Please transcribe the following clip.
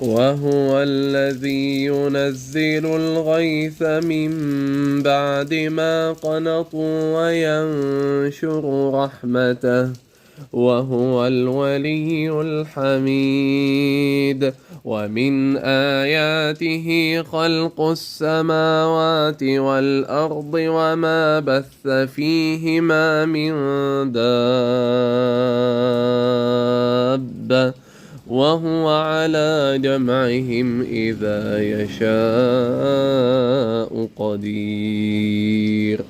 وهو الذي ينزل الغيث من بعد ما قنطوا وينشر رحمته وهو الولي الحميد. ومن آياته خلق السماوات والأرض وما بث فيهما من دابة وهو على جمعهم إذا يشاء قدير.